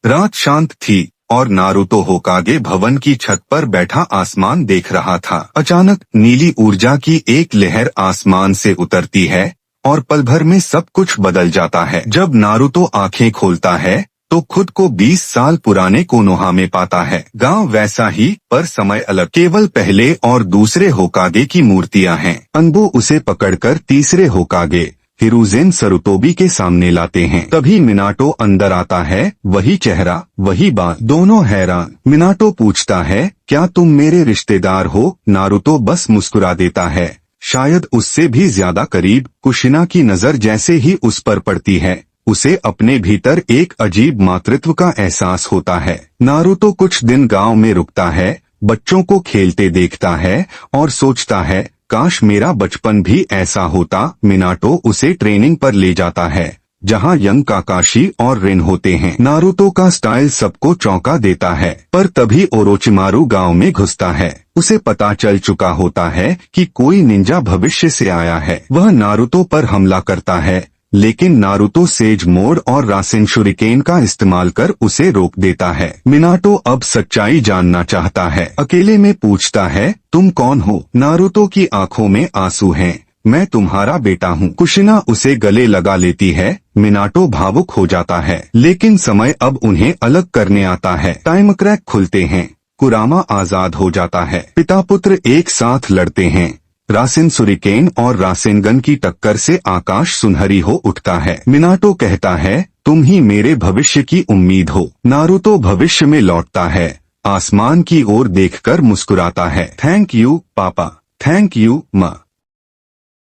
रात शांत थी और नारुतो होकागे भवन की छत पर बैठा आसमान देख रहा था। अचानक नीली ऊर्जा की एक लहर आसमान से उतरती है और पल भर में सब कुछ बदल जाता है। जब नारुतो आंखें खोलता है तो खुद को 20 साल पुराने कोनोहा में पाता है। गांव वैसा ही पर समय अलग। केवल पहले और दूसरे होकागे की मूर्तियां हैं। अनबो उसे पकड़कर तीसरे होकागे हिरुजेन सरुतोबी के सामने लाते हैं। तभी मिनाटो अंदर आता है, वही चेहरा, वही बात। दोनों हैरान। मिनाटो पूछता है, क्या तुम मेरे रिश्तेदार हो? नारुतो बस मुस्कुरा देता है, शायद उससे भी ज्यादा करीब। कुशिना की नजर जैसे ही उस पर पड़ती है, उसे अपने भीतर एक अजीब मातृत्व का एहसास होता है। नारुतो कुछ दिन गांव में रुकता है, बच्चों को खेलते देखता है और सोचता है, काश मेरा बचपन भी ऐसा होता। मिनाटो उसे ट्रेनिंग पर ले जाता है, जहां यंग काकाशी और रिन होते हैं। नारुतो का स्टाइल सबको चौंका देता है, पर तभी ओरोचिमारू गांव में घुसता है। उसे पता चल चुका होता है कि कोई निंजा भविष्य से आया है। वह नारुतो पर हमला करता है, लेकिन नारुतो सेज मोड और रासेन शुरिकेन का इस्तेमाल कर उसे रोक देता है। मिनाटो अब सच्चाई जानना चाहता है। अकेले में पूछता है, तुम कौन हो? नारुतो की आंखों में आंसू हैं। मैं तुम्हारा बेटा हूँ। कुशिना उसे गले लगा लेती है। मिनाटो भावुक हो जाता है, लेकिन समय अब उन्हें अलग करने आता है। टाइम क्रैक खुलते हैं, कुरामा आजाद हो जाता है। पिता पुत्र एक साथ लड़ते हैं। रासेन सुरिकेन और रासेनगन की टक्कर से आकाश सुनहरी हो उठता है। मिनाटो कहता है, तुम ही मेरे भविष्य की उम्मीद हो। नारुतो भविष्य में लौटता है, आसमान की ओर देखकर मुस्कुराता है। थैंक यू पापा, थैंक यू माँ।